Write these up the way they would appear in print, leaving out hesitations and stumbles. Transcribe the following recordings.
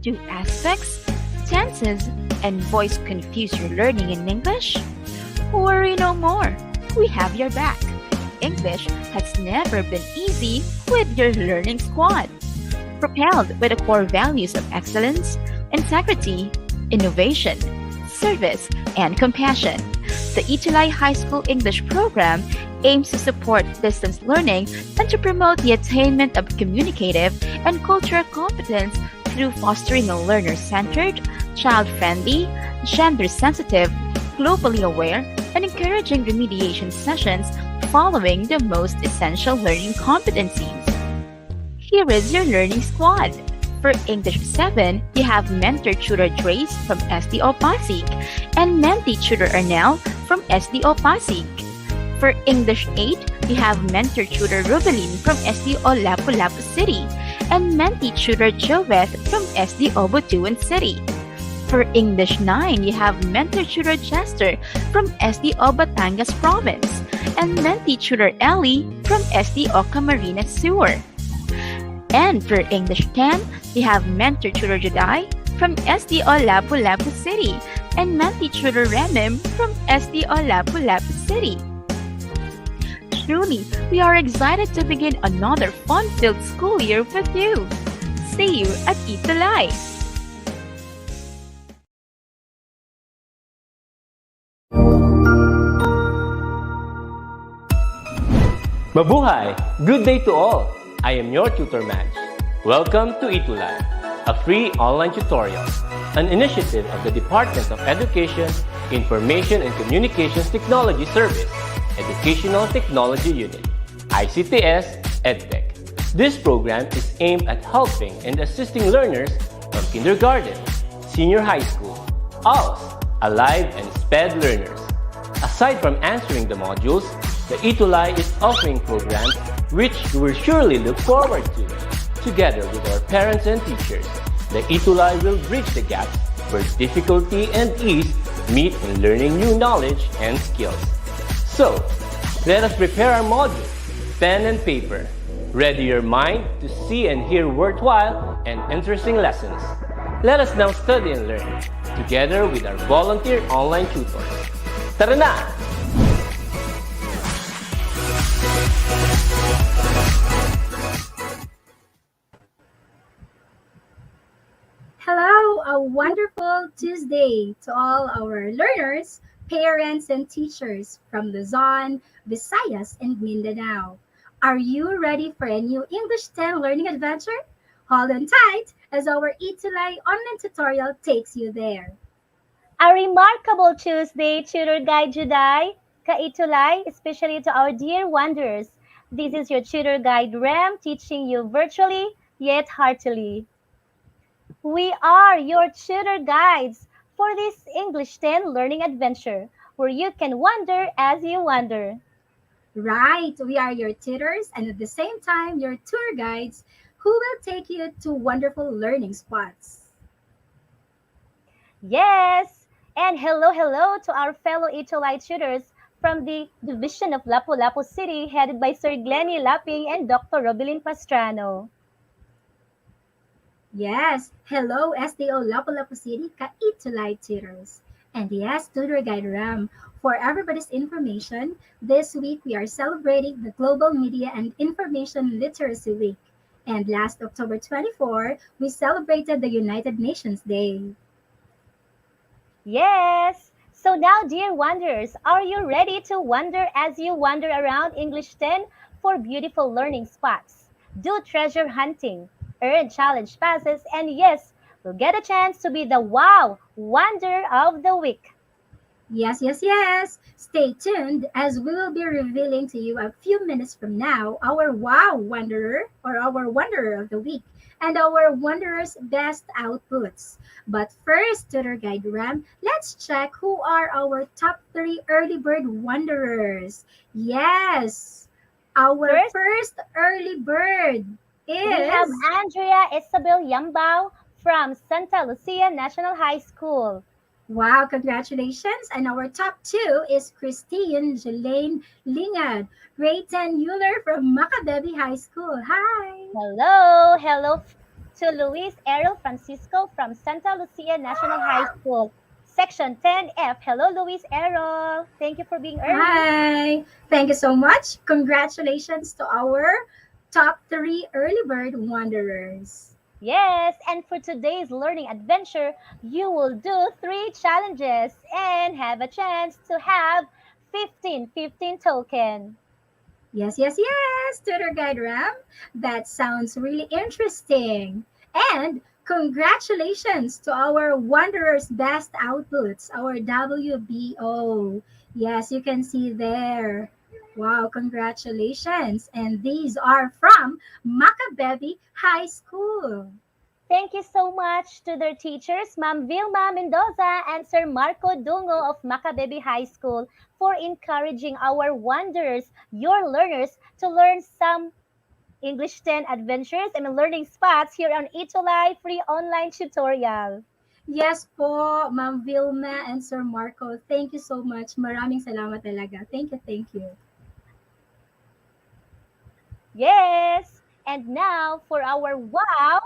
Do aspects, tenses, and voice confuse your learning in English? Worry no more. We have your back. English has never been easy with your learning squad. Propelled by the core values of excellence, integrity, innovation, service, and compassion, the ETUlay High School English program aims to support distance learning and to promote the attainment of communicative and cultural competence through fostering a learner-centered, child-friendly, gender-sensitive, globally aware, and encouraging remediation sessions following the most essential learning competencies. Here is your learning squad. For English 7, you have Mentor Tutor Trace from SDO Pasig and Menti Tutor Arnel from SDO Pasig. For English 8, you have Mentor Tutor Rubeline from SDO Lapu-Lapu City and Menti Tutor Joveth from SDO Butuan City. For English 9, you have Mentor Tutor Chester from SDO Batangas Province and Menti Tutor Ellie from SDO Camarines Sur. And for English 10, we have Mentor Tutor Juday from SDO Lapu-Lapu City and Menti Tutor Remem from SDO Lapu-Lapu City. Truly, we are excited to begin another fun-filled school year with you. See you at ETUlay. Mabuhay! Good day to all! I am your tutor Madge. Welcome to ETUlay, a free online tutorial, an initiative of the Department of Education, Information and Communications Technology Service, Educational Technology Unit, ICTS EdTech. This program is aimed at helping and assisting learners from kindergarten, senior high school, ALS, Alive and SPED learners. Aside from answering the modules, the ETUlay is offering programs which you will surely look forward to. Together with our parents and teachers, the ETUlay will bridge the gaps where difficulty and ease meet in learning new knowledge and skills. So, let us prepare our modules, pen and paper. Ready your mind to see and hear worthwhile and interesting lessons. Let us now study and learn, together with our volunteer online tutors. Tara na! Hello, a wonderful Tuesday to all our learners, parents, and teachers from Luzon, Visayas, and Mindanao. Are you ready for a new English 10 learning adventure? Hold on tight as our ETUlay online tutorial takes you there. A remarkable Tuesday, Tutor Guide Juday, ka-ETUlay, especially to our dear wanderers. This is your Tutor Guide Rem teaching you virtually yet heartily. We are your tutor guides for this English 10 learning adventure where you can wander as you wander. Right, we are your tutors and at the same time your tour guides who will take you to wonderful learning spots. Yes, and hello to our fellow ETUlay tutors from the Division of Lapu-Lapu City headed by Sir Glennie Laping and Dr. Robeline Pastrano. Yes, hello SDO Lapu-Lapu City ka-ETUlay tutors. And yes, Tutor Guide Ram, for everybody's information, this week we are celebrating the Global Media and Information Literacy Week. And last October 24, we celebrated the United Nations Day. Yes, so now dear wanderers, are you ready to wander as you wander around English 10 for beautiful learning spots? Do treasure hunting, earn challenge passes, and yes, we'll get a chance to be the Wow Wonder of the Week. Yes. Stay tuned as we will be revealing to you a few minutes from now our Wow Wanderer or our Wanderer of the Week and our Wanderer's best outputs. But first, Tutor Guide Ram, let's check who are our top 3 early bird wanderers. Yes, our first early bird is... We have Andrea Isabel Yambao from Santa Lucia National High School. Wow, congratulations. And our top 2 is Christine Jelaine Lingad, grade 10 Euler from Macabebe High School. Hi. Hello to Luis Errol Francisco from Santa Lucia National High School, Section 10F. Hello, Luis Errol. Thank you for being early. Hi. Thank you so much. Congratulations to our top three early bird wanderers. Yes, and for today's learning adventure, you will do three challenges and have a chance to have 15 token. Yes, Tutor Guide Ram. That sounds really interesting. And congratulations to our Wanderers Best Outputs, our WBO. Yes, you can see there. Wow, congratulations. And these are from Macabebe High School. Thank you so much to their teachers, Ma'am Vilma Mendoza and Sir Marco Dungo of Macabebe High School, for encouraging our wanderers, your learners, to learn some English 10 adventures and learning spots here on ETUlay free online tutorial. Yes po, Ma'am Vilma and Sir Marco. Thank you so much. Maraming salamat talaga. Thank you. Yes! And now for our wow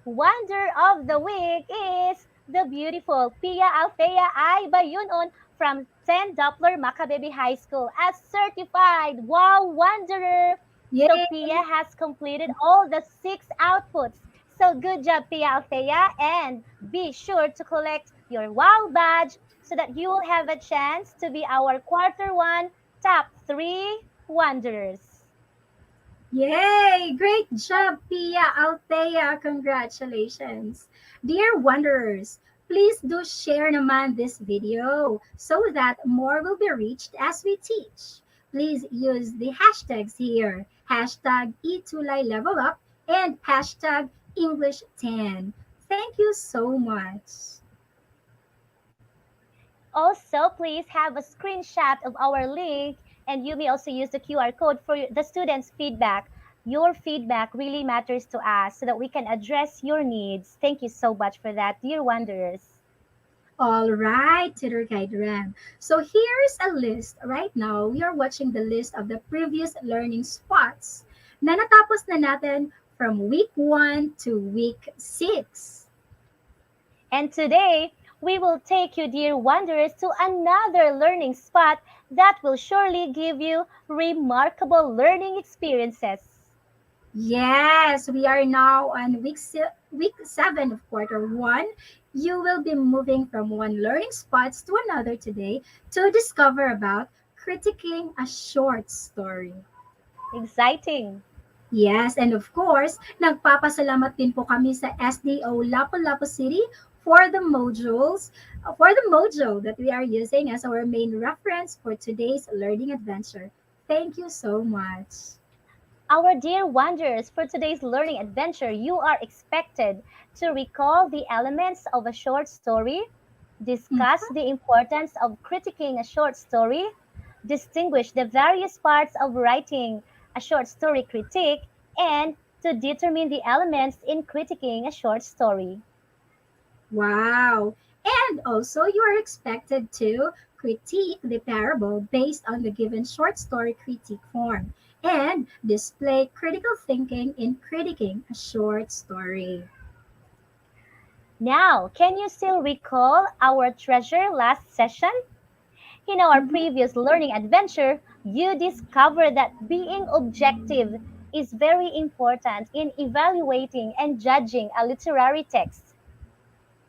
wonder of the week is the beautiful Pia Althea I Bayunon from 10 Doppler Macabebe High School, a certified wow wanderer. So Yay! Pia has completed all the 6 outputs. So good job, Pia Althea, and be sure to collect your wow badge so that you will have a chance to be our quarter 1 top 3 wanderers. Yay! Great job, Pia Althea. Congratulations. Dear Wanderers, please do share naman this video so that more will be reached as we teach. Please use the hashtags here. Hashtag ETUlay Level Up and hashtag English 10. Thank you so much. Also, please have a screenshot of our link, and you may also use the QR code for the students' feedback. Your feedback really matters to us so that we can address your needs. Thank you so much for that, dear wanderers. All right, Tutor Guide Ram. So here's a list. Right now, we are watching the list of the previous learning spots na natapos na natin from week 1 to week 6. And today, we will take you, dear wanderers, to another learning spot that will surely give you remarkable learning experiences. Yes, we are now on week 7 of quarter 1. You will be moving from one learning spots to another today to discover about critiquing a short story. Exciting. Yes, and of course, nagpapasalamat din po kami sa SDO Lapu-Lapu City for the module that we are using as our main reference for today's learning adventure. Thank you so much. Our dear wanderers, for today's learning adventure, you are expected to recall the elements of a short story, discuss the importance of critiquing a short story, distinguish the various parts of writing a short story critique, and to determine the elements in critiquing a short story. Wow. And also, you are expected to critique the parable based on the given short story critique form and display critical thinking in critiquing a short story. Now, can you still recall our treasure last session? In our previous learning adventure, you discovered that being objective is very important in evaluating and judging a literary text.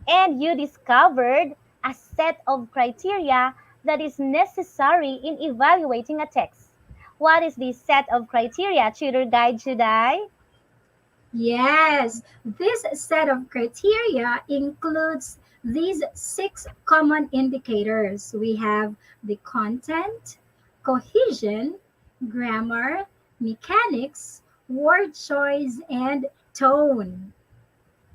And you discovered a set of criteria that is necessary in evaluating a text. What is this set of criteria, Tutor Guide Juday? Yes, this set of criteria includes these 6 common indicators. We have the content, cohesion, grammar, mechanics, word choice, and tone.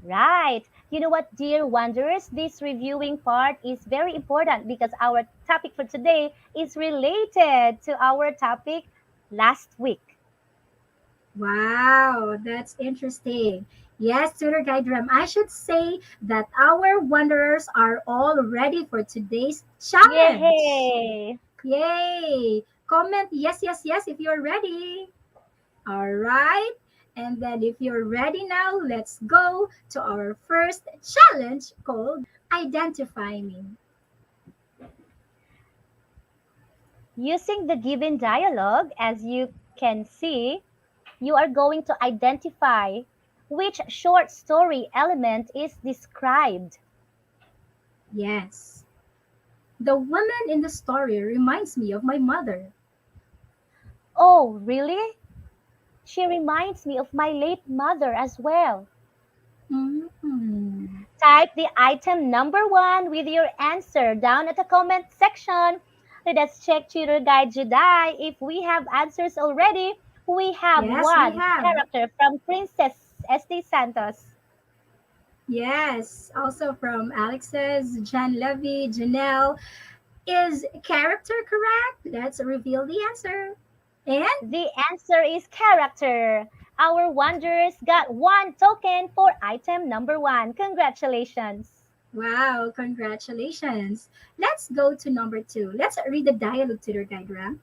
Right. You know what, dear wanderers? This reviewing part is very important because our topic for today is related to our topic last week. Wow, that's interesting. Yes, Tutor Guide Ram, I should say that our wanderers are all ready for today's challenge. Yay! Yay! Comment yes if you're ready. All right. And then if you're ready now, let's go to our first challenge called Identify Me. Using the given dialogue, as you can see, you are going to identify which short story element is described. Yes. The woman in the story reminds me of my mother. Oh, really? She reminds me of my late mother as well. Mm. Type the item number one with your answer down at the comment section. Let us check Tutor Guide Juday if we have answers already. We have Yes, we one have. character from Princess S.D. Santos. Yes, also from Alex's, Jan Levy, Janelle. Is character correct? Let's reveal the answer. And The answer is character. Our wanderers got one token for item number one. Congratulations. wow, congratulations. Let's go to number two. Let's read the dialogue tutor guide, Ram.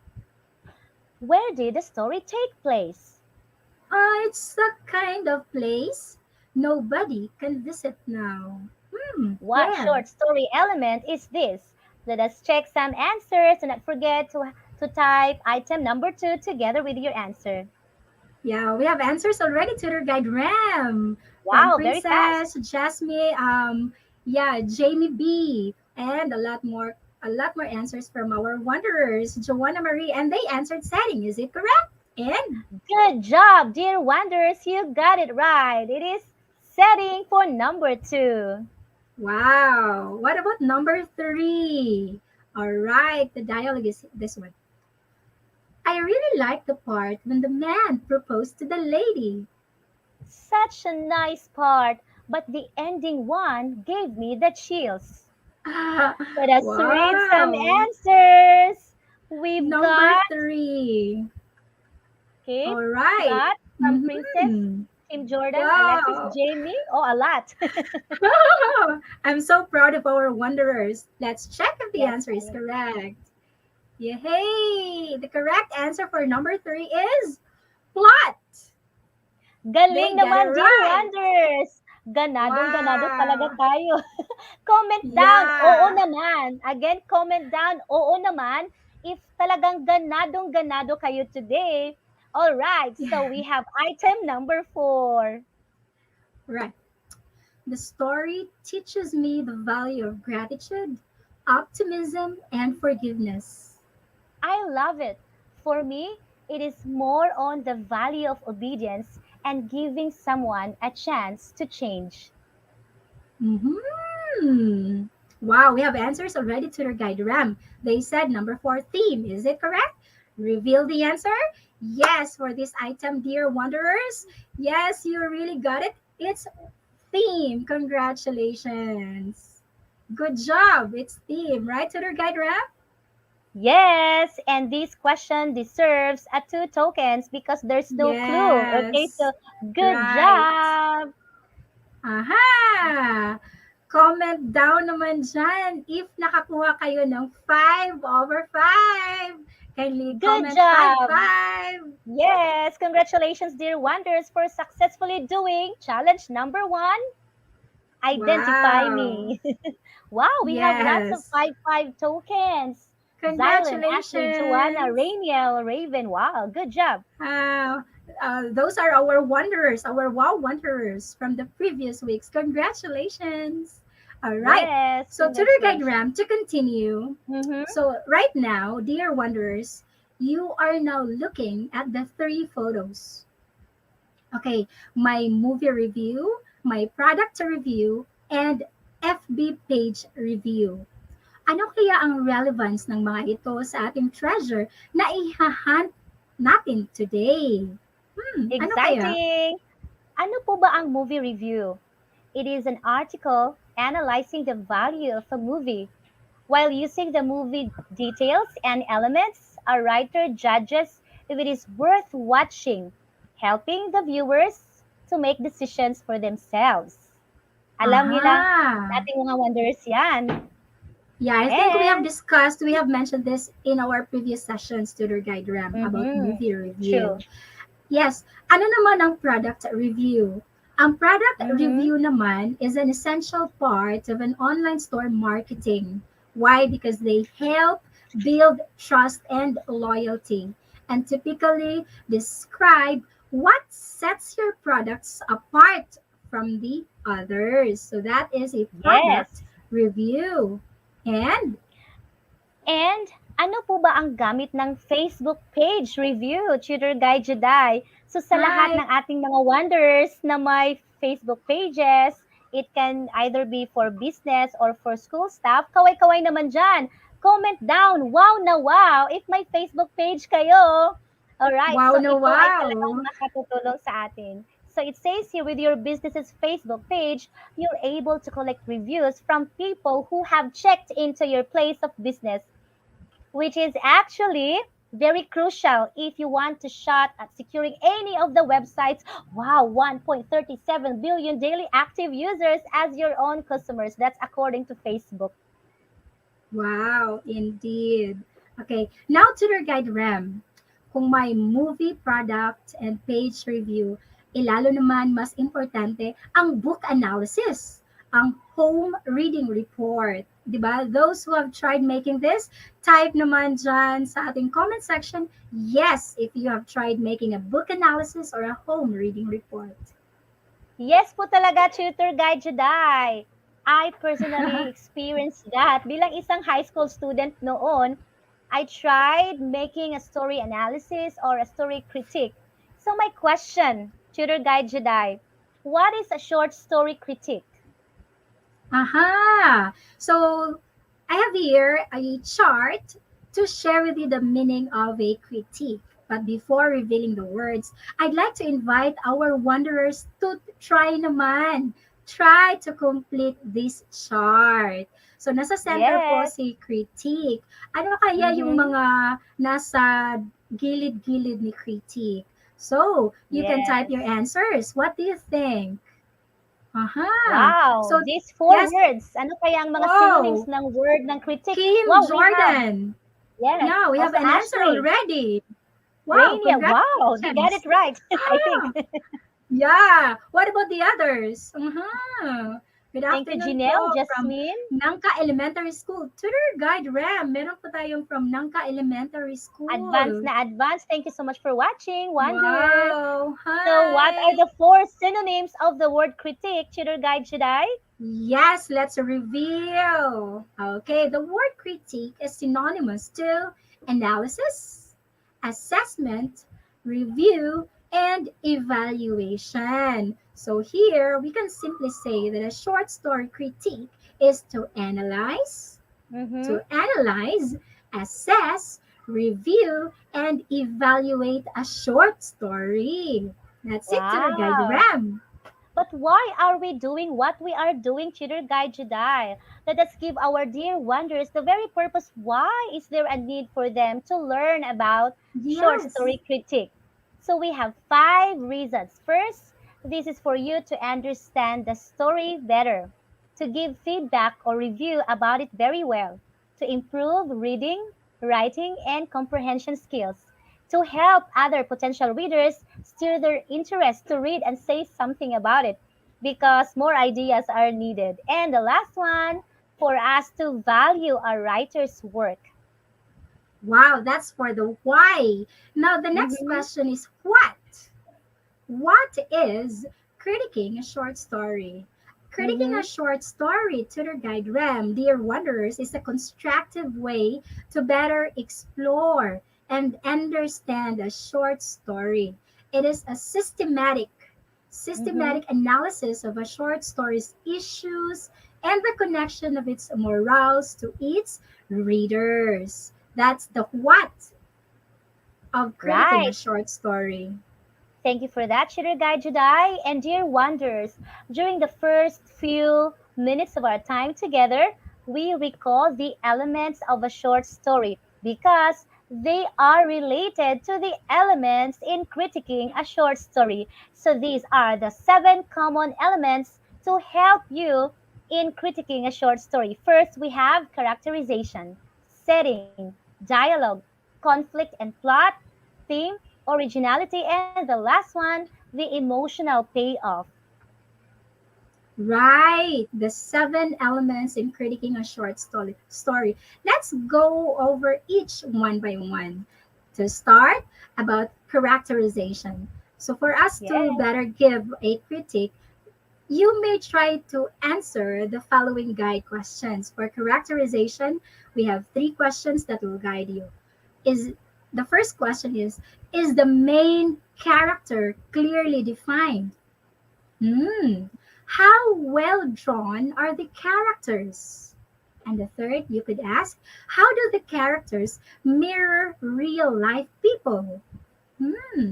Where did the story take place? It's a kind of place nobody can visit now. What Where? short story element is this? Let us check some answers. Do not forget to type item number two together with your answer. Yeah, we have answers already, tutor guide Ram. From Wow, very fast. Princess, Jasmine, yeah, Jamie B, and a lot more answers from our wanderers, Joanna Marie, and they answered setting. Is it correct? And Good job, dear wanderers. You got it right. It is setting for number two. wow, what about number three? All right, the dialogue is this one. I really like the part when the man proposed to the lady. Such a nice part, but the ending one gave me the chills. Let us read some Wow, answers. We've number got, three. okay, All we right. got from Princess, Mm-hmm. Tim Jordan, Alexis, Wow. Jamie. Oh, a lot. I'm so proud of our wanderers. Let's check if the Yes, answer is correct. Yay! The correct answer for number three is plot. galing They got it naman, dear right. wonders. Ganadong-ganado talaga Wow. tayo. Comment down, oo Yeah. naman. Again, comment down, oo naman. If talagang ganadong-ganado kayo today. All right, so we have item number four. Right. The story teaches me the value of gratitude, optimism, and forgiveness. I love it. For me, it is more on the value of obedience and giving someone a chance to change. Hmm. Wow, we have answers already to their guide Ram. They said number four theme. Is it correct? Reveal the answer. Yes, for this item, dear wanderers. Yes, you really got it. It's theme. Congratulations. Good job. It's theme, right, to their guide Ram? Yes, and this question deserves a two tokens because there's no clue. Okay, Yes. so good Right. job. Aha! Comment down naman dyan if nakakuha kayo ng 5/5. Kindly Good comment job. 5/5. Yes, congratulations, dear wonders, for successfully doing challenge number one. Identify Wow. me. Wow, we have lots of Yes. 5 tokens. Xylem, Ashley, Joanna, Congratulations. Rainiel, Raven. Wow, good job. Uh, those are our wanderers, our wow wanderers from the previous weeks. Congratulations. All right. Yes, So, Tutor Guide congratulations. Ram, to continue. Mm-hmm. So, right now, dear wanderers, you are now looking at the three photos. Okay, my movie review, my product review, and FB page review. Ano kaya ang relevance ng mga ito sa ating treasure na ihahunt natin today? Ano kaya? Exciting! Ano po ba ang movie review? It is an article analyzing the value of a movie. While using the movie details and elements, a writer judges if it is worth watching, helping the viewers to make decisions for themselves. Alam niyo lang, Aha. nating mga wonders yan. Yeah, I think And, we have mentioned this in our previous sessions, Tutor Guide Ram, about movie review. true. Yes, ano naman ang product review? Ang product Mm-hmm. review naman is an essential part of an online store marketing. Why? Because they help build trust and loyalty and typically describe what sets your products apart from the others. So that is a product Yes. review. And And ano po ba ang gamit ng Facebook page review, Tutor Guide Juday? So sa lahat hi, ng ating mga wanderers na may Facebook pages, it can either be for business or for school staff, kaway-kaway naman dyan. Comment down, wow na wow, if may Facebook page kayo. Alright, wow so na ito ay talagang wow. makatutulong sa atin. So it says here with your business's Facebook page, you're able to collect reviews from people who have checked into your place of business, which is actually very crucial if you want to shot at securing any of the websites. Wow, 1.37 billion daily active users as your own customers. That's according to Facebook. Wow, indeed. Okay, now tutor guide RAM. Kung may movie product and page review, ilalo naman mas importante ang book analysis, ang home reading report. 'Di ba? Those who have tried making this, type naman dyan sa ating comment section, yes, if you have tried making a book analysis or a home reading report. Yes po talaga, Tutor Guide Juday. I personally experienced that. Bilang isang high school student noon, I tried making a story analysis or a story critique. So my question, Tutor Guide Juday, what is a short story critique? Aha! So, I have here a chart to share with you the meaning of a critique. But before revealing the words, I'd like to invite our wanderers to try naman. Try to complete this chart. So, nasa center po Yes. si critique. Ano kaya yung Mm-hmm. mga nasa gilid-gilid ni critique? So, you can type your Yes. answers. What do you think? Aha. Wow, So, these four yes, words. Ano kaya ang mga synonyms wow. ng word ng critique? Kim Wow, we have, Jordan. yes, Yeah, we have also an answer Ashley, already. Wow, Rainia. Wow, they got congratulations. it right, I think. Ah, yeah. What about the others? Good Thank you, afternoon Janelle, po from Jasmine. Nangka Elementary School. Tutor Guide Ram. Meron po tayong from Nangka Elementary Advance School. na advance. Thank you so much for watching, Wanderer. Wow. So, what are Hi. the four synonyms of the word critique, Tutor Guide Juday? Yes, let's reveal. Okay, the word critique is synonymous to analysis, assessment, review, and evaluation. So here we can simply say that a short story critique is Mm-hmm. to analyze, assess, review, and evaluate a short story. That's it, Tutor Guide Wow. Ram. But why are we doing what we are doing, Tutor Guide Juday? Let us give our dear wanderers the very purpose. Why is there a need for them to learn about short Yes. story critique? So we have five reasons. First, this is for you to understand the story better, to give feedback or review about it very well, to improve reading, writing, and comprehension skills, to help other potential readers steer their interest to read and say something about it because more ideas are needed. And the last one, for us to value a writer's work. Wow, that's for the why. Now, the next Mm-hmm. question is what? What is critiquing a short story? Critiquing a Mm-hmm. short story, Tutor Guide Rem, Dear Wanderers, is a constructive way to better explore and understand a short story. It is a Mm-hmm. systematic analysis of a short story's issues and the connection of its morals to its readers. That's the what of critiquing a Right. short story. Thank you for that, Tutor Guide Juday. And dear wanderers, during the first few minutes of our time together, we recall the elements of a short story because they are related to the elements in critiquing a short story. So these are the seven common elements to help you in critiquing a short story. First, we have characterization, setting, dialogue, conflict and plot, theme, originality, and the last one, the emotional payoff. Right, the seven elements in critiquing a short story. Let's go over each one by one. To start, about characterization. So, for us to Yes. better give a critique, you may try to answer the following guide questions. For characterization, we have three questions that will guide you. Is the first question is the main character clearly defined? Hmm. How well drawn are the characters? And the third, you could ask, how do the characters mirror real life people?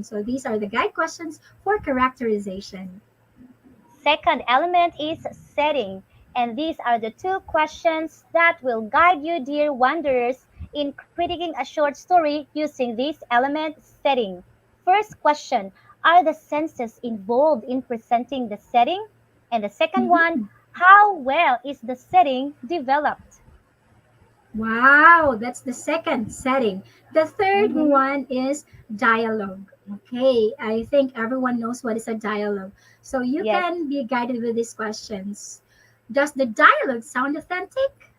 So these are the guide questions for characterization. Second element is setting. And these are the two questions that will guide you, dear wanderers, in critiquing a short story using this element setting. First question, are the senses involved in presenting the setting? And the second one, Mhm. how well is the setting developed? Wow, that's the second setting. The third Mm-hmm. one is dialogue. Okay, I think everyone knows what is a dialogue. So you Yes. can be guided with these questions. Does the dialogue sound authentic?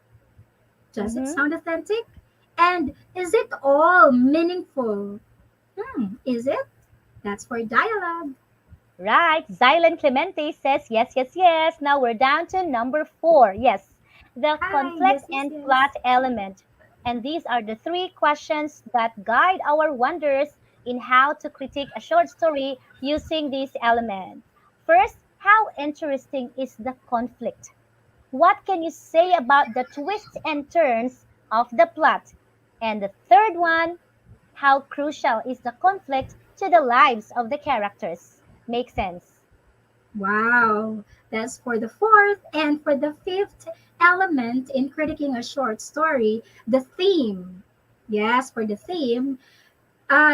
Does it Mm-hmm. sound authentic? And is it all meaningful? Is it? That's for dialogue. Right. Xylem Clemente says yes, yes, yes. Now we're down to number four. Yes. The Hi, conflict yes, yes, and plot yes. element. And these are the three questions that guide our wonders in how to critique a short story using these elements. First, how interesting is the conflict? What can you say about the twists and turns of the plot? And the third one, how crucial is the conflict to the lives of the characters? Make sense? Wow, that's for the fourth. And for the fifth element in critiquing a short story, the theme. Yes, for the theme,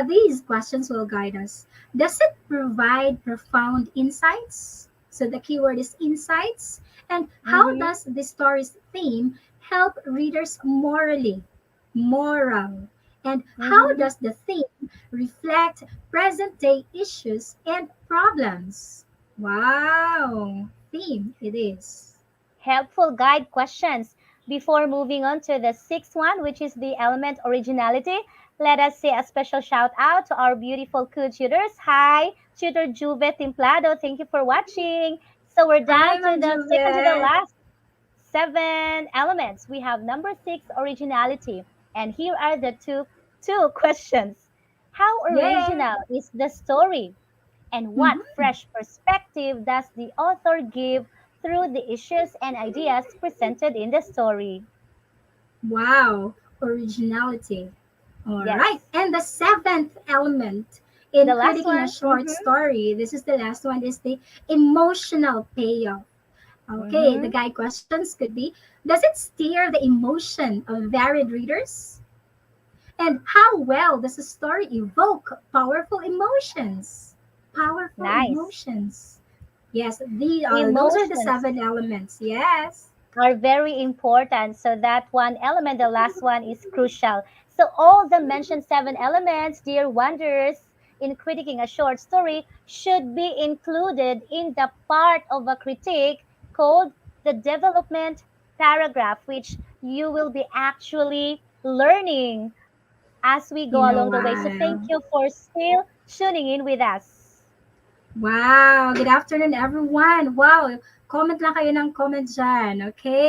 these questions will guide us. Does it provide profound insights? So the keyword is insights. And how Mm-hmm. does the story's theme help readers morally? Moral. And how Mm-hmm. does the theme reflect present day issues and problems? Wow, theme it is. Helpful guide questions. Before moving on to the sixth one, which is the element originality, let us say a special shout out to our beautiful co-tutors. Hi, Tutor Juve Templado. Thank you for watching. So we're Hi, down to the second to the Manjuvet. last seven elements. We have number six, originality. And here are the two questions. How Yay. original is the story? And what Mhm. fresh perspective does the author give through the issues and ideas presented in the story? Wow, originality. All right. Yes. And the seventh element in The last critiquing a one. short story, this is the last one, is the emotional payoff. Okay, the Mm-hmm. guide questions could be, does it steer the emotion of varied readers? And how well does a story evoke powerful emotions? Powerful Nice. emotions. Yes, those are the Emotions seven elements. Yes. are very important. So that one element, the last one, is crucial. So all the mentioned seven elements, dear wanderers, in critiquing a short story should be included in the part of a critique called the development paragraph, which you will be actually learning as we In go a along the way. So thank while. you for still tuning in with us. Wow, good afternoon everyone. Wow, comment lang kayo ng comment dyan.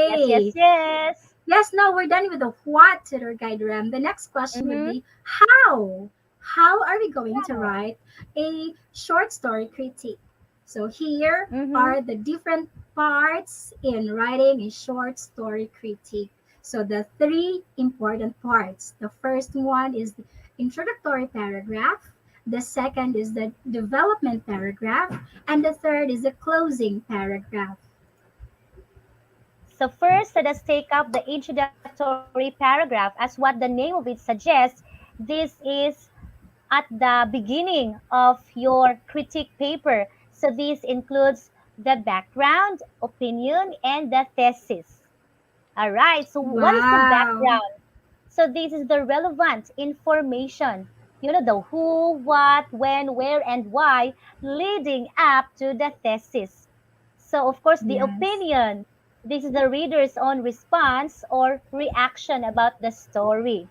Yes, yes, Okay. yes. Yes, now we're done with the what to our guide RAM. The next question would Mm-hmm. be how? How are we going to Wow. write a short story critique? So here Mm-hmm. are the different parts in writing a short story critique. So the three important parts. The first one is the introductory paragraph. The second is the development paragraph. And the third is the closing paragraph. So first, let us take up the introductory paragraph. As what the name of it suggests, this is at the beginning of your critique paper. So this includes the background, opinion, and the thesis. All right. So what is the Wow. background? So this is the relevant information. the who, what, when, where, and why leading up to the thesis. So, of course, the Yes. opinion. This is the reader's own response or reaction about the story.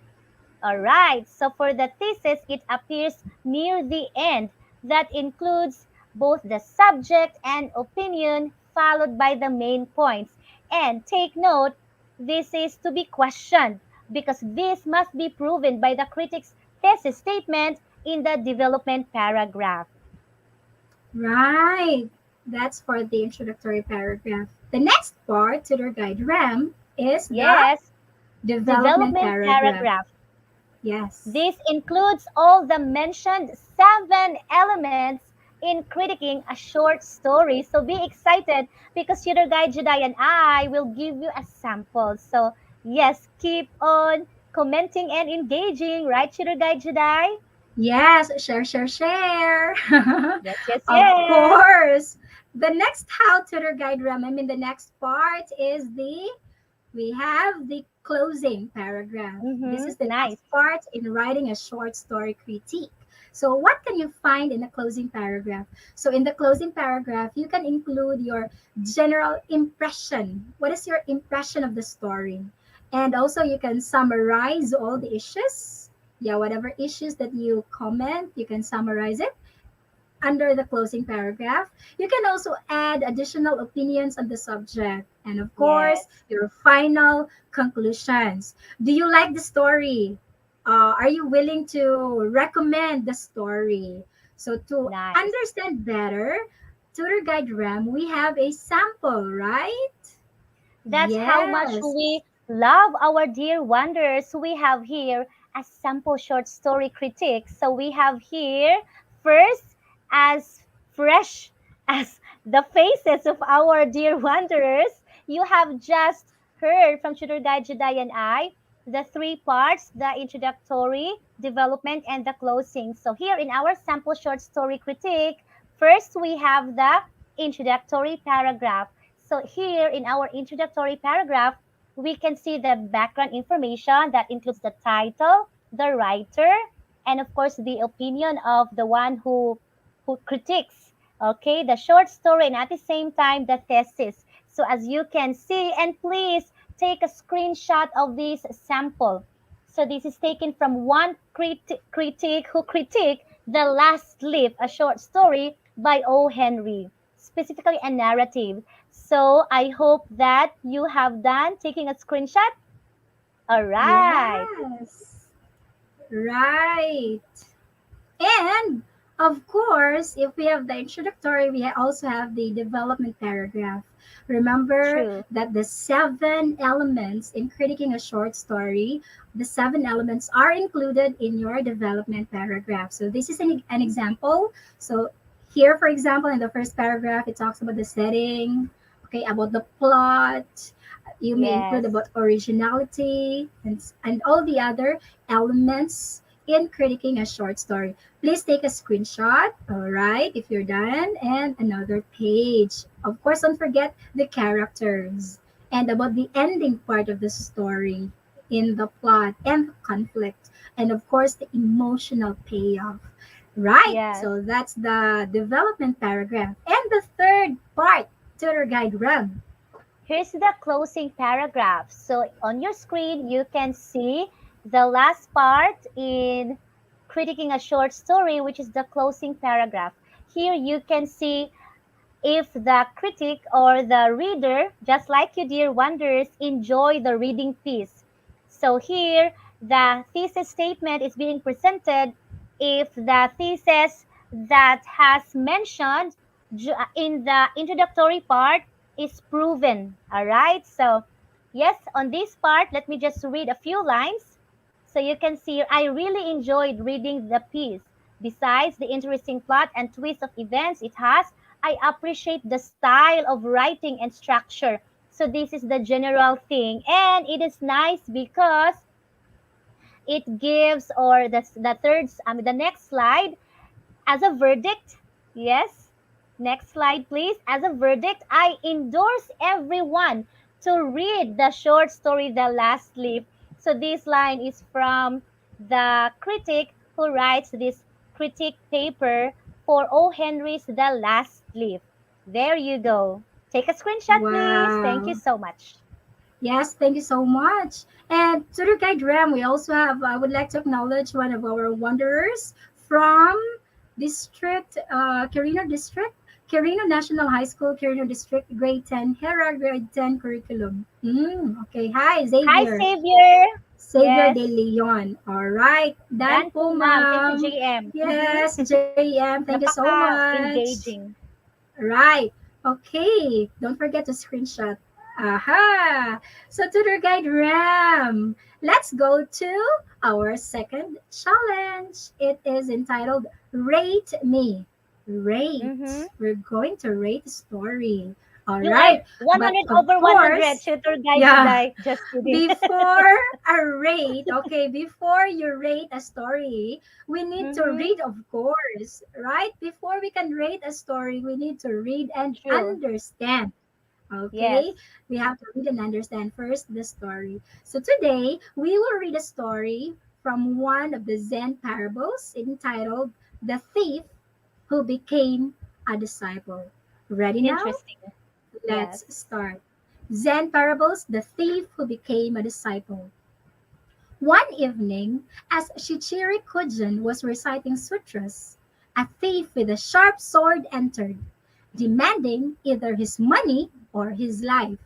All right, so for the thesis, it appears near the end. That includes both the subject and opinion, followed by the main points. And take note, this is to be questioned because this must be proven by the critic's thesis statement in the development paragraph. Right. That's for the introductory paragraph. The next part, tutor guide RAM, is the Yes, development development paragraph. paragraph. Yes. This includes all the mentioned 7 elements in critiquing a short story. So be excited because Tutor Guide Juday and I will give you a sample. So yes, keep on commenting and engaging, right, Tutor Guide Juday? Yes, share, share, share. Yes, yes, Of yes. course. The next how tutor guide RAM, I mean the next part is we have the closing paragraph. This is the last Nice. part in writing a short story critique. So, what can you find in the closing paragraph? So, in the closing paragraph, you can include your general impression. What is your impression of the story? And also, you can summarize all the issues. Yeah, whatever issues that you comment, you can summarize it under the closing paragraph. You can also add additional opinions on the subject. And of course, Yes, your final conclusions. Do you like the story? Are you willing to recommend the story? So, to nice. understand better, Tutor Guide RAM, we have a sample, right? That's how much Yes. we love our dear wonders. We have here a sample short story critique. So we have here first as fresh as the faces of our dear wanderers. You have just heard from Tutor Guide Juday and I the 3 parts, the introductory, development, and the closing. So here in our sample short story critique, first we have the introductory paragraph. So here in our introductory paragraph, we can see the background information that includes the title, the writer, and of course the opinion of the one who critiques, okay, the short story, and at the same time the thesis. So as you can see, and please take a screenshot of this sample. So this is taken from one critic who critiqued The Last Leaf, a short story by O. Henry, specifically a narrative. So I hope that you have done taking a screenshot. All right. Yes. Right. And of course, if we have the introductory, we also have the development paragraph. Remember True. that the 7 elements in critiquing a short story, the 7 elements are included in your development paragraph. So this is an example. So here, for example, in the first paragraph, it talks about the setting, okay, about the plot. You may include Yes. about originality and all the other elements in critiquing a short story. Please take a screenshot, all right, if you're done, and another page. Of course, don't forget the characters and about the ending part of the story in the plot and the conflict, and of course, the emotional payoff. Right, Yes. so that's the development paragraph. And the third part, tutor guide run. Here's the closing paragraph. So on your screen, you can see the last part in critiquing a short story, which is the closing paragraph. Here you can see if the critic or the reader, just like you, dear wanderers, enjoy the reading piece. So here, the thesis statement is being presented if the thesis that has mentioned in the introductory part is proven. All right. So, yes, on this part, let me just read a few lines. So you can see, I really enjoyed reading the piece. Besides the interesting plot and twist of events it has, I appreciate the style of writing and structure. So this is the general thing. And it is nice because it gives, or the next slide, as a verdict, yes, next slide, please. As a verdict, I endorse everyone to read the short story The Last Leaf. So this line is from the critic who writes this critique paper for O. Henry's The Last Leaf. There you go. Take a screenshot, please. Thank you Wow. so much. Yes, thank you so much. And to the guide Ram, we also have, I would like to acknowledge one of our wanderers from Quirino District, Quirino National High School, Quirino District, grade 10, Hera grade 10 curriculum. Okay, hi, Hi, Xavier. Savior. Xavier Yes. De Leon. All right, Done done po, po, ma'am. Thank you, ma'am. JM. Yes, JM, thank you so much. Napaka-engaging. Right. Okay. Don't forget to screenshot. Aha. So tour guide Ram. Let's go to our second challenge. It is entitled Rate Me. Mm-hmm. Rate. We're going to rate a story. All You are right. But 100 of over 100, course, tutor guide yeah, Juday. Just kidding. before before you rate a story, we need to Mm-hmm. read, of course, right? Before we can rate a story, we need to read and True. understand. Yes. Okay, we have to read and understand first the story. So today we will read a story from one of the Zen parables entitled "The Thief Who Became a Disciple." Ready now? Interesting. Let's Yes. start. Zen parables: The Thief Who Became a Disciple. One evening, as Shichiri Kujin was reciting sutras, a thief with a sharp sword entered, demanding either his money or his life.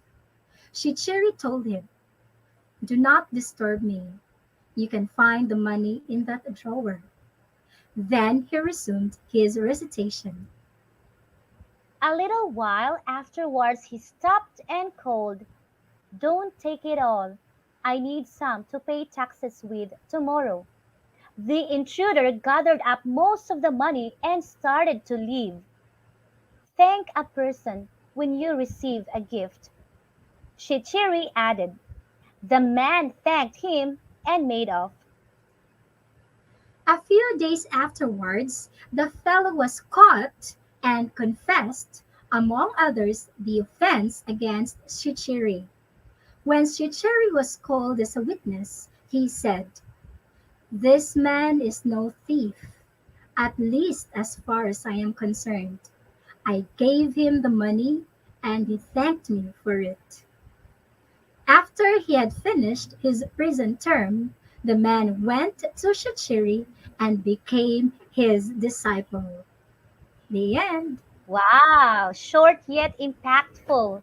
Shichiri told him, "Do not disturb me. You can find the money in that drawer." Then he resumed his recitation. A little while afterwards, he stopped and called, "Don't take it all. I need some to pay taxes with tomorrow." The intruder gathered up most of the money and started to leave. Thank a person when you receive a gift, Shichiri added. The man thanked him and made off. A few days afterwards, the fellow was caught and confessed, among others, the offense against Shichiri. When Shichiri was called as a witness, he said, "This man is no thief, at least as far as I am concerned. I gave him the money and he thanked me for it." After he had finished his prison term, the man went to Shichiri and became his disciple. The end. Wow, short yet impactful.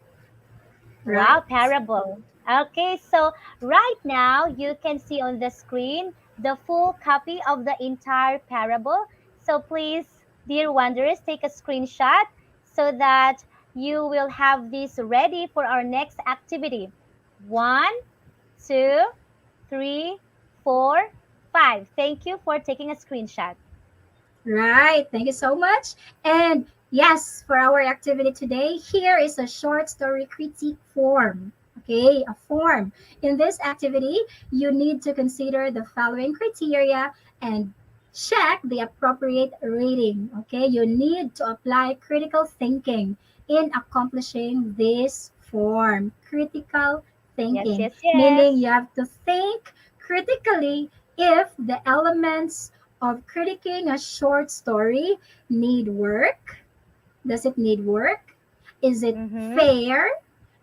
Right. Wow, parable. Okay, so right now you can see on the screen the full copy of the entire parable. So please, dear wanderers, take a screenshot so that you will have this ready for our next activity. 1, 2, 3, 4, 5. Thank you for taking a screenshot. Right. Thank you so much. And yes, for our activity today, here is a short story critique form. Okay, a form. In this activity, you need to consider the following criteria and check the appropriate rating. Okay, you need to apply critical thinking in accomplishing this form. Critical Yes, thinking, yes, meaning yes. you have to think critically if the elements of critiquing a short story need work? Does it need work? Is it Mm-hmm. fair?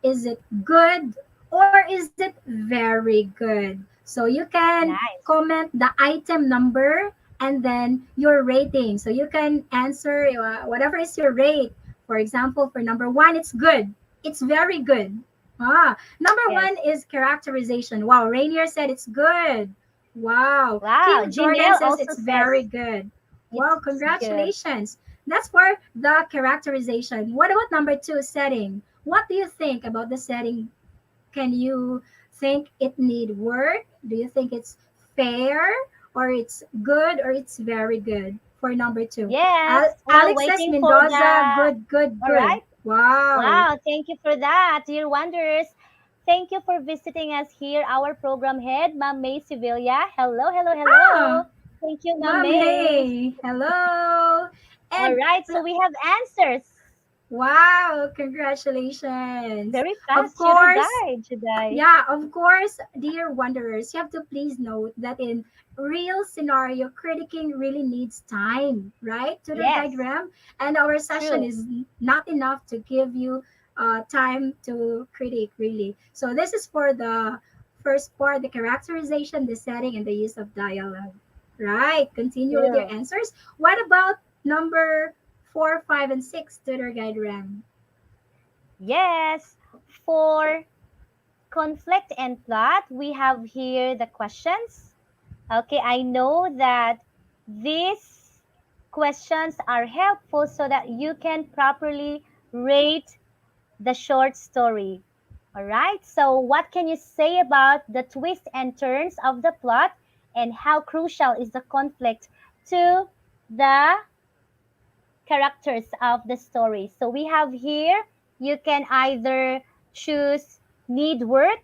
Is it good? Or is it very good? So you can Nice. comment the item number and then your rating. So you can answer whatever is your rate. For example, for number one, it's good. It's very good. Number Yes. one is characterization. Wow, Rainier said it's good. Wow. Wow, Kim Jordan Janelle says also it's very says good. Wow, it's good. congratulations. That's for the characterization. What about number two, setting? What do you think about the setting? Can you think it need work? Do you think it's fair or it's good or it's very good for number two? Yes, while Alex says waiting for Mendoza, the. good, good, All good. right. Wow. Wow, thank you for that, dear wanderers. Thank you for visiting us here, our program head, Ma'am May Sevilla. Hello, hello, hello. Ah, Thank you, Ma'am Ma'am May. May. Hello. All And right, so we have answers. Wow, congratulations. Very Of fast tutor course, guide, Juday. yeah, of course, dear wanderers, you have to please note that in real scenario, critiquing really needs time, right? Tutor guide Yes, Ram, and our session true. is not enough to give you time to critique, really. So this is for the first part, the characterization, the setting, and the use of dialogue. Right. Continue with your True. answers. What about number 4, 5, and 6, Tutor guide Ram? Yes. For conflict and plot, we have here the questions. Okay, I know that these questions are helpful so that you can properly rate the short story. All right, so what can you say about the twists and turns of the plot and how crucial is the conflict to the characters of the story? So we have here, you can either choose need work,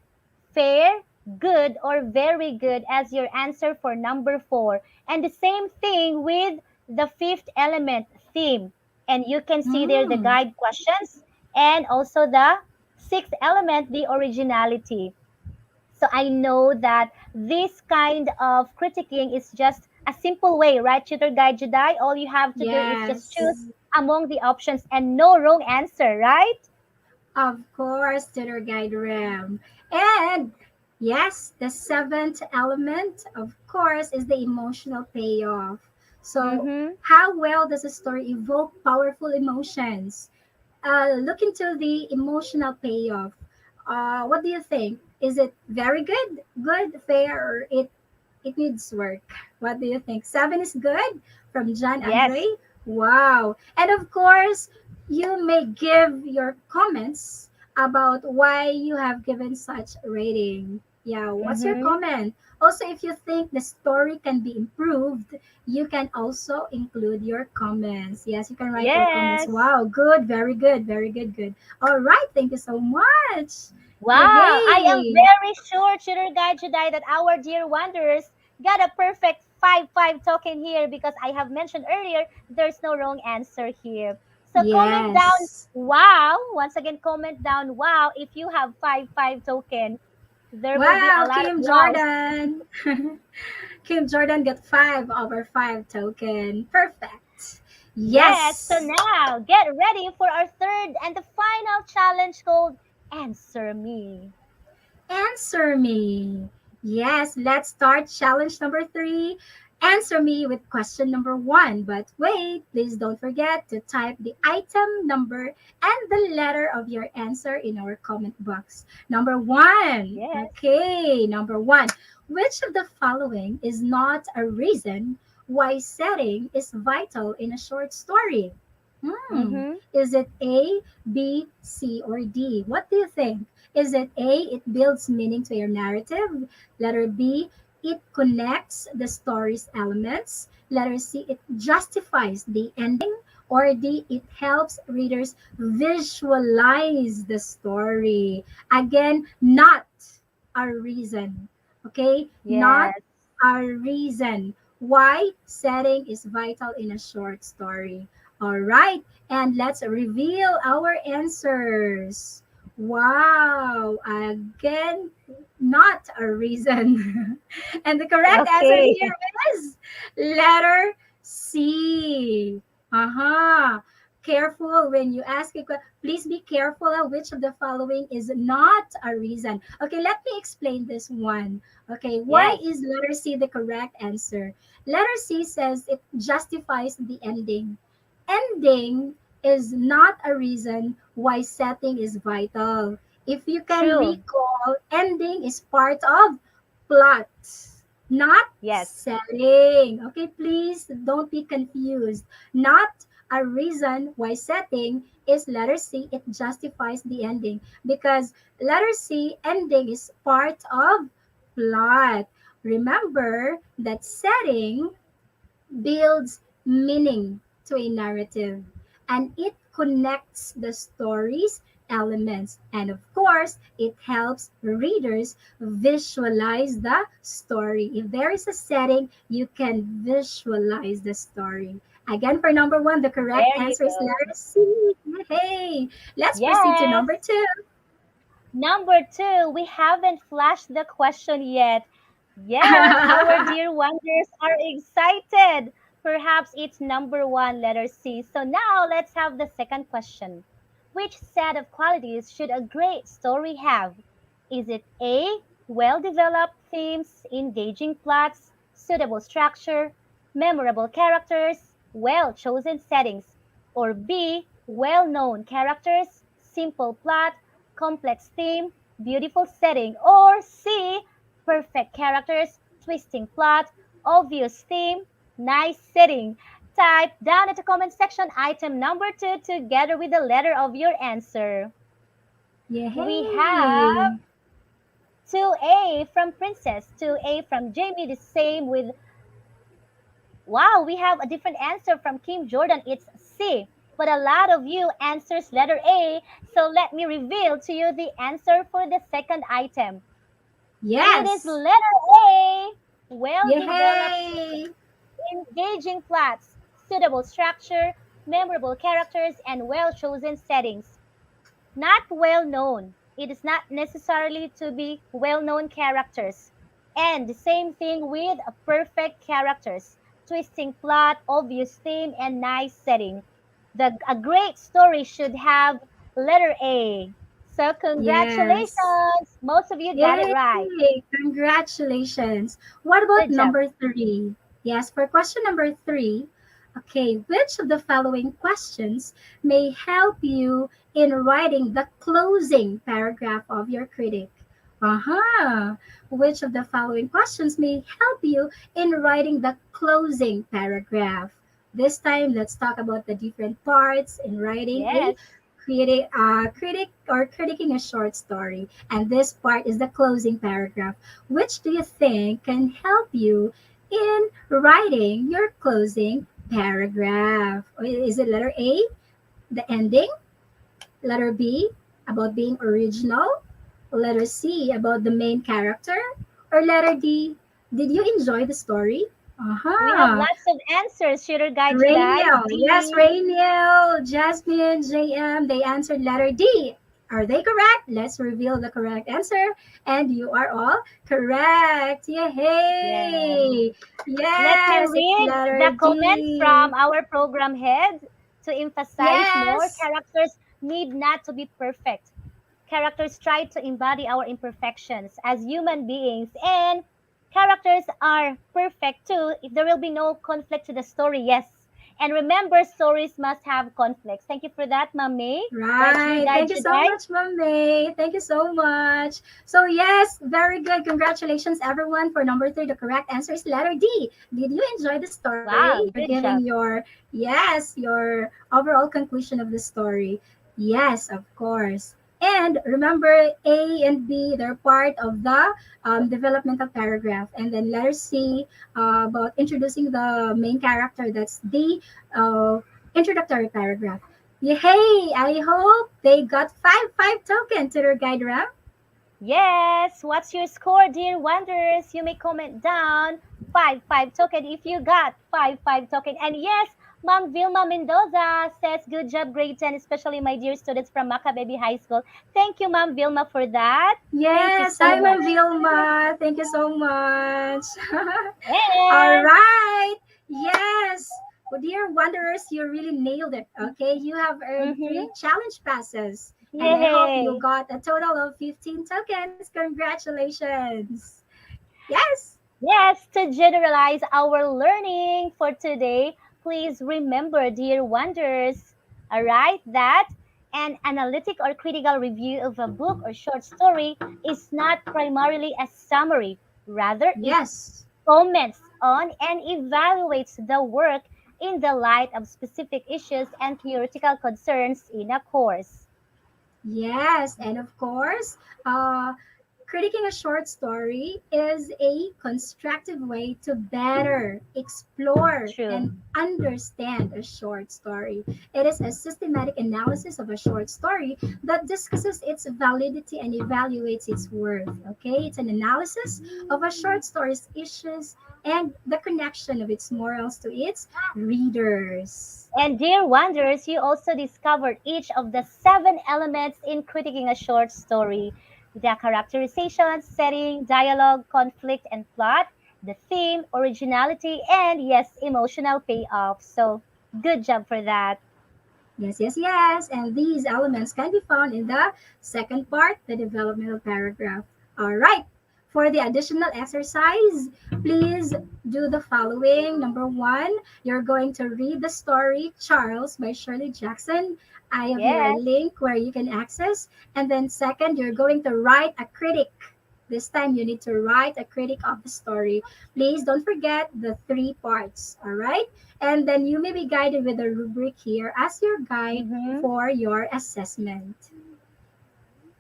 fair, good, or very good as your answer for number 4. And the same thing with the fifth element theme. And you can see there the Hmm. guide questions and also the sixth element, the originality. So I know that this kind of critiquing is just a simple way, right, Tutor Guide Jedi? All you have to do is just choose Yes. among the options and no wrong answer, right? Of course, Tutor guide Ram. And yes, the seventh element, of course, is the emotional payoff. So, Mm-hmm. how well does a story evoke powerful emotions? Look into the emotional payoff. What do you think? Is it very good, good, fair, or it needs work? What do you think? 7 is good from John Andre. Yes. Wow. And of course, you may give your comments about why you have given such rating. Yeah, what's your Mm-hmm. comment? Also, if you think the story can be improved, you can also include your comments. Yes, you can write your comments. Yes. Wow, good, very good, very good, good. All right, thank you so much. Wow. I am Yay! very sure, Tutor Guide Jedi, that our dear wanderers got a perfect 5-5 token here because I have mentioned earlier there's no wrong answer here. So comment down Yes. wow. Once again, comment down wow if you have 5-5 token. There will be a Wow, lot of Kim wows. Jordan. Kim Jordan got 5/5 token. Perfect. Yes, so Yes. now get ready for our third and the final challenge called Answer Me. Answer me. Yes, let's start challenge number 3. Answer me with question number 1. But wait, please don't forget to type the item number and the letter of your answer in our comment box. Number 1. Yes. Okay, number 1. Which of the following is not a reason why setting is vital in a short story? Mm-hmm. Is it A, B, C, or D? What do you think? Is it A, it builds meaning to your narrative? Letter B, it connects the story's elements? Letter C, it justifies the ending? Or D, it helps readers visualize the story? Again, not a reason. Okay? Not Yes. a reason why setting is vital in a short story. All right, and let's reveal our answers. Wow, again, not a reason. And the correct answer Okay. here is letter C. Uh-huh. Careful when you ask a question. Please be careful of which of the following is not a reason. Okay, let me explain this one. Okay, why Yes. is letter C the correct answer? Letter C says it justifies the ending. Ending is not a reason why setting is vital. If you can True. recall, ending is part of plot, not Yes. setting. Okay, please don't be confused. Not a reason why setting is letter C, it justifies the ending because letter C, ending is part of plot. Remember that setting builds meaning to a narrative and it connects the story's elements. And of course, it helps readers visualize the story. If there is a setting, you can visualize the story. Again, for number one, the correct Very answer is good. letter C. Hey, let's proceed to number Yes. two. Number two, we haven't flashed the question yet. Yes, our dear wonders are excited. Perhaps it's number one, letter C. So now let's have the second question. Which set of qualities should a great story have? Is it A, well developed themes, engaging plots, suitable structure, memorable characters, well chosen settings? Or B, well known characters, simple plot, complex theme, beautiful setting? Or C, perfect characters, twisting plot, obvious theme, nice setting? Type down at the comment section item number two together with the letter of your answer. We have Yay! 2A from Princess, 2A from Jamie, the same with, wow, we have a different answer from Kim Jordan. It's C. But a lot of you answers letter A, so let me reveal to you the answer for the second item. It is Yes! letter A. Well developed, Yay! engaging plots, suitable structure, memorable characters, and well chosen settings. Not well known. It is not necessarily to be well known characters. And the same thing with perfect characters, twisting plot, obvious theme, and nice setting. A great story should have letter A. So Yes! congratulations! Most of you got it Yay! right. Congratulations. What about Good job. number three? Yes, for question number three. Okay, which of the following questions may help you in writing the closing paragraph of your critic? Uh-huh. Which of the following questions may help you in writing the closing paragraph? This time, let's talk about the different parts in writing a Yes. critic or critiquing a short story. And this part is the closing paragraph. Which do you think can help you in writing your closing paragraph? Is it letter A, the ending? Letter B, about being original? Letter C, about the main character? Or letter D, did you enjoy the story? We have Uh-huh. lots of answers, Shooter Guide July. Rainiel, yes, D. Rainiel, Jasmine, JM, they answered letter D. Are they correct? Let's reveal the correct answer. And you are all correct. Yes. Yay! Let me Yes, it's read letter the comments D. from our program head to emphasize more. Yes. Characters need not to be perfect. Characters try to embody our imperfections as human beings, and characters are perfect too if there will be no conflict to the story. Yes. And remember, stories must have conflicts. Thank you for that, Mami. Right, Shuri Right. Guide Thank you so Juday? much, Ma'am May. Thank you so much. So, yes, very good. Congratulations, everyone. For number three, the correct answer is letter D. Did you enjoy the story? Wow, You're good giving job. your overall conclusion of the story. Yes, of course. And remember, A and B, they're part of the developmental paragraph. And then letter C, about introducing the main character, that's the uh, introductory paragraph. Yeah, hey, I hope they got five token to their guide ramp. Yes, what's your score, dear wonders? You may comment down. Five token if you got five token. And yes, Ma'am Vilma Mendoza says, good job, grade 10, especially my dear students from Macabebe High School. Thank you, Ma'am Vilma, for that. Thank you Yes, so hi, much. Ma'am Vilma. Thank you so much. All And right. Yes. Well, dear wanderers, you really nailed it. Okay, you have earned mm-hmm, three challenge passes, and I hope you yay. got a total of 15 tokens. Congratulations. Yes. Yes, to generalize our learning for today, please remember, dear wonders, all right, that an analytic or critical review of a book or short story is not primarily a summary. Rather, it Yes. comments on and evaluates the work in the light of specific issues and theoretical concerns in a course. Yes, and of course, critiquing a short story is a constructive way to better explore True. and understand a short story. It is a systematic analysis of a short story that discusses its validity and evaluates its worth. Okay, it's an analysis of a short story's issues and the connection of its morals to its readers. And dear wonders, you also discovered each of the 7 elements in critiquing a short story: the characterization, setting, dialogue, conflict, and plot, the theme, originality, and yes, emotional payoff. So, good job for that. Yes, yes, yes. And these elements can be found in the second part, the developmental paragraph. All right. For the additional exercise, please do the following. Number one, you're going to read the story Charles by Shirley Jackson. I have here a Yes. link where you can access. And then second, you're going to write a critic. This time you need to write a critic of the story. Please don't forget the 3 parts. All right. And then you may be guided with a rubric here as your guide Mhm. for your assessment.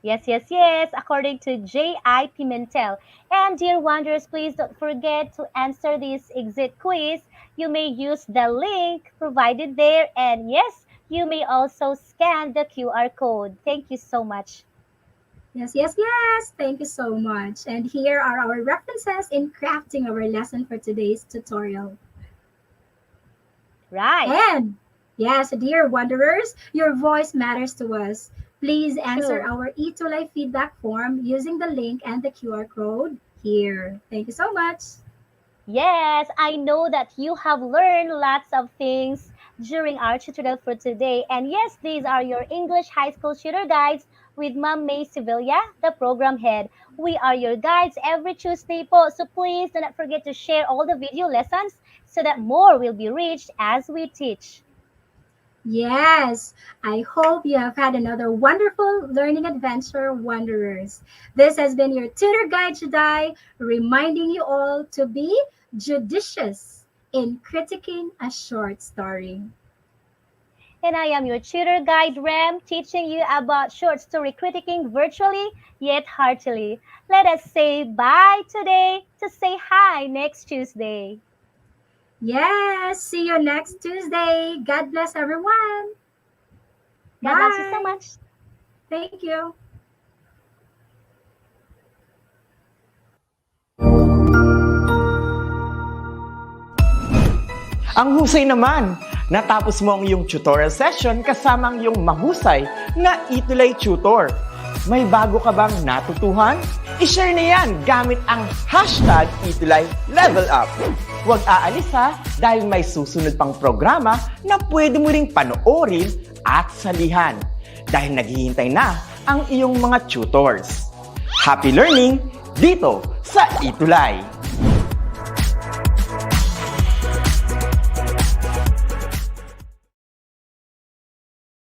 Yes, yes, yes, according to J.I. Pimentel. And dear wonders, please don't forget to answer this exit quiz. You may use the link provided there. And yes, you may also scan the QR code. Thank you so much. Yes, yes, yes. Thank you so much. And here are our references in crafting our lesson for today's tutorial. Right. And yes, dear wanderers, your voice matters to us. Please answer True. our ETUlay feedback form using the link and the QR code here. Thank you so much. Yes, I know that you have learned lots of things during our tutorial for today. And yes, these are your English high school tutor guides with Ma'am May Sevilla, the program head. We are your guides every Tuesday po. So please do not forget to share all the video lessons so that more will be reached as we teach. Yes, I hope you have had another wonderful learning adventure, wanderers. This has been your tutor guide Jedi, reminding you all to be judicious in critiquing a short story. And I am your tutor guide Ram, teaching you about short story critiquing virtually yet heartily. Let us say bye today to say hi next Tuesday. Yes, see you next Tuesday. God bless everyone. God loves you so Bye. much. Thank you. Ang husay naman! Natapos mo ang iyong tutorial session kasama ang iyong mahusay na ETUlay tutor. May bago ka bang natutuhan? I-share na yan gamit ang hashtag #ETUlayLevelUp. Huwag aalis ha dahil may susunod pang programa na pwede mo ring panoorin at salihan dahil naghihintay na ang iyong mga tutors. Happy learning dito sa ETUlay!